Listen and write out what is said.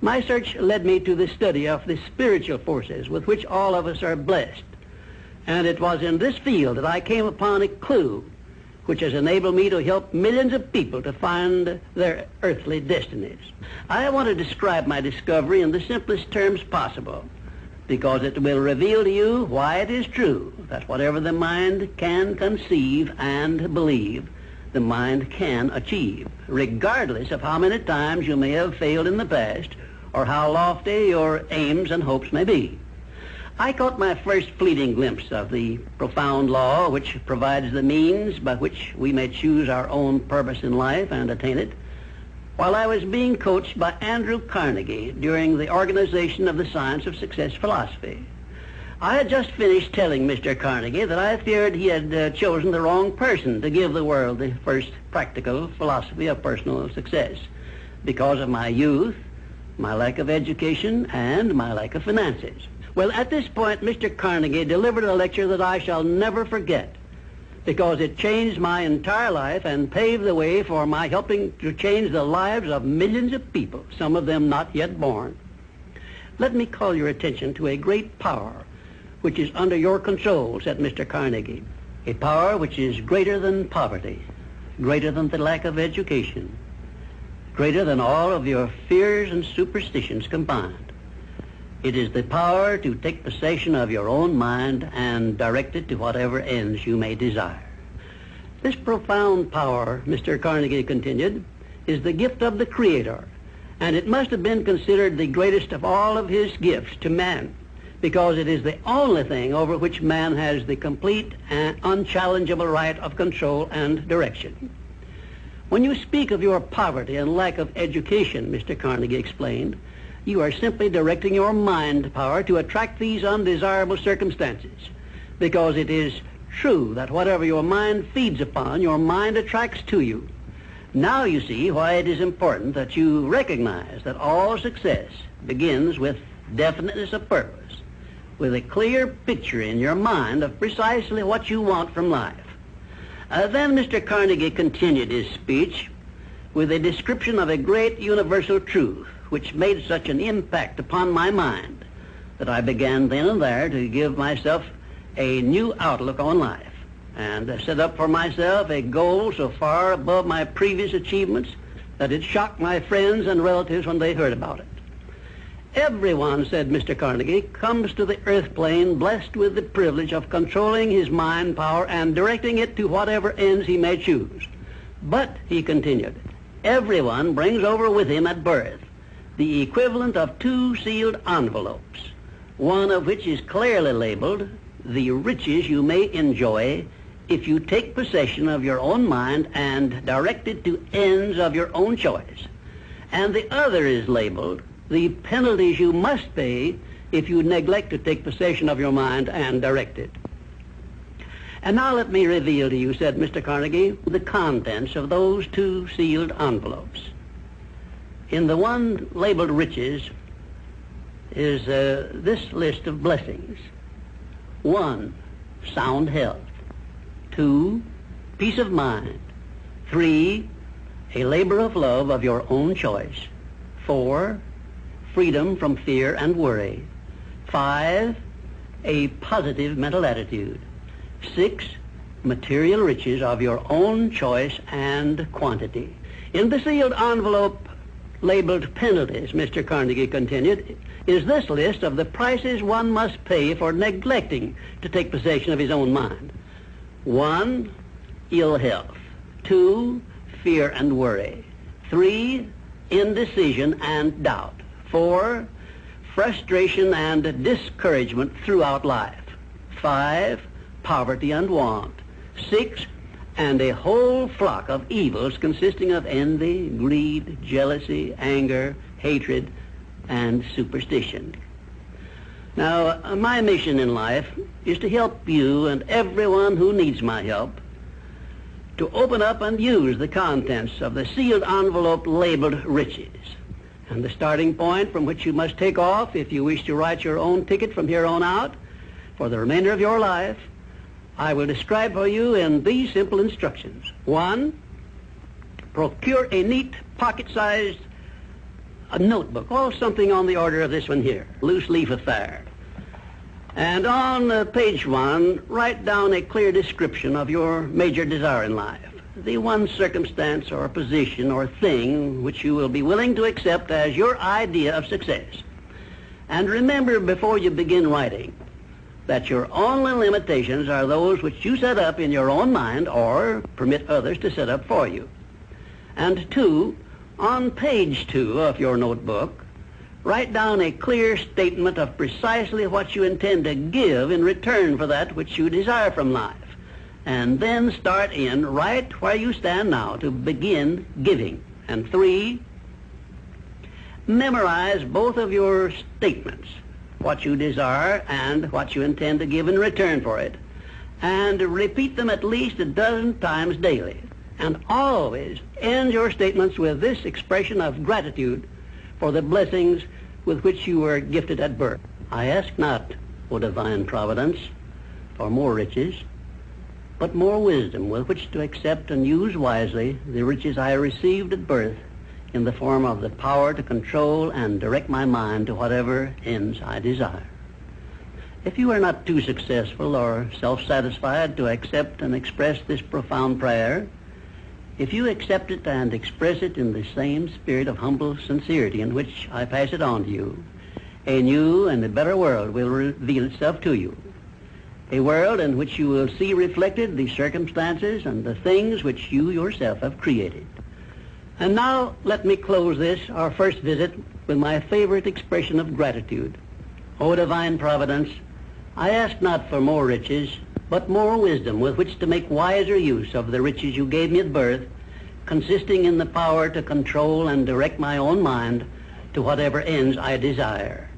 My search led me to the study of the spiritual forces with which all of us are blessed. And it was in this field that I came upon a clue which has enabled me to help millions of people to find their earthly destinies. I want to describe my discovery in the simplest terms possible, because it will reveal to you why it is true that whatever the mind can conceive and believe, the mind can achieve, regardless of how many times you may have failed in the past or how lofty your aims and hopes may be. I caught my first fleeting glimpse of the profound law which provides the means by which we may choose our own purpose in life and attain it while I was being coached by Andrew Carnegie during the organization of the Science of Success philosophy. I had just finished telling Mr. Carnegie that I feared he had chosen the wrong person to give the world the first practical philosophy of personal success because of my youth, my lack of education, and my lack of finances. Well, at this point, Mr. Carnegie delivered a lecture that I shall never forget because it changed my entire life and paved the way for my helping to change the lives of millions of people, some of them not yet born. Let me call your attention to a great power which is under your control, said Mr. Carnegie, a power which is greater than poverty, greater than the lack of education, greater than all of your fears and superstitions combined. It is the power to take possession of your own mind and direct it to whatever ends you may desire. This profound power, Mr. Carnegie continued, is the gift of the Creator, and it must have been considered the greatest of all of his gifts to man, because it is the only thing over which man has the complete and unchallengeable right of control and direction. When you speak of your poverty and lack of education, Mr. Carnegie explained, you are simply directing your mind power to attract these undesirable circumstances, because it is true that whatever your mind feeds upon, your mind attracts to you. Now you see why it is important that you recognize that all success begins with definiteness of purpose, with a clear picture in your mind of precisely what you want from life. Then Mr. Carnegie continued his speech with a description of a great universal truth which made such an impact upon my mind that I began then and there to give myself a new outlook on life and set up for myself a goal so far above my previous achievements that it shocked my friends and relatives when they heard about it. Everyone, said Mr. Carnegie, comes to the earth plane blessed with the privilege of controlling his mind power and directing it to whatever ends he may choose. But, he continued, everyone brings over with him at birth the equivalent of two sealed envelopes, one of which is clearly labeled the riches you may enjoy if you take possession of your own mind and direct it to ends of your own choice, and the other is labeled the penalties you must pay if you neglect to take possession of your mind and direct it. And now let me reveal to you, said Mr. Carnegie, the contents of those two sealed envelopes. In the one labeled riches is this list of blessings. 1, sound health. 2, peace of mind. 3, a labor of love of your own choice. 4, freedom from fear and worry. 5, a positive mental attitude. 6, material riches of your own choice and quantity. In the sealed envelope labeled penalties, Mr. Carnegie continued, is this list of the prices one must pay for neglecting to take possession of his own mind. 1, ill health. 2, fear and worry. 3, indecision and doubt. 4, frustration and discouragement throughout life. 5, poverty and want. 6, and a whole flock of evils consisting of envy, greed, jealousy, anger, hatred, and superstition. Now, my mission in life is to help you and everyone who needs my help to open up and use the contents of the sealed envelope labeled riches. And the starting point from which you must take off if you wish to write your own ticket from here on out for the remainder of your life, I will describe for you in these simple instructions. 1, procure a neat pocket-sized a notebook, oh, something on the order of this one here, loose leaf affair. And on page 1, write down a clear description of your major desire in life, the one circumstance or position or thing which you will be willing to accept as your idea of success. And remember before you begin writing that your only limitations are those which you set up in your own mind or permit others to set up for you. And 2, on page 2 of your notebook, write down a clear statement of precisely what you intend to give in return for that which you desire from life. And then start in right where you stand now to begin giving. And 3, memorize both of your statements, what you desire and what you intend to give in return for it, and repeat them at least a dozen times daily. And always end your statements with this expression of gratitude for the blessings with which you were gifted at birth. I ask not, O divine providence, for more riches, but more wisdom with which to accept and use wisely the riches I received at birth in the form of the power to control and direct my mind to whatever ends I desire. If you are not too successful or self-satisfied to accept and express this profound prayer, if you accept it and express it in the same spirit of humble sincerity in which I pass it on to you, a new and a better world will reveal itself to you. A world in which you will see reflected the circumstances and the things which you yourself have created. And now let me close this, our first visit, with my favorite expression of gratitude. O divine providence, I ask not for more riches, but more wisdom with which to make wiser use of the riches you gave me at birth, consisting in the power to control and direct my own mind to whatever ends I desire.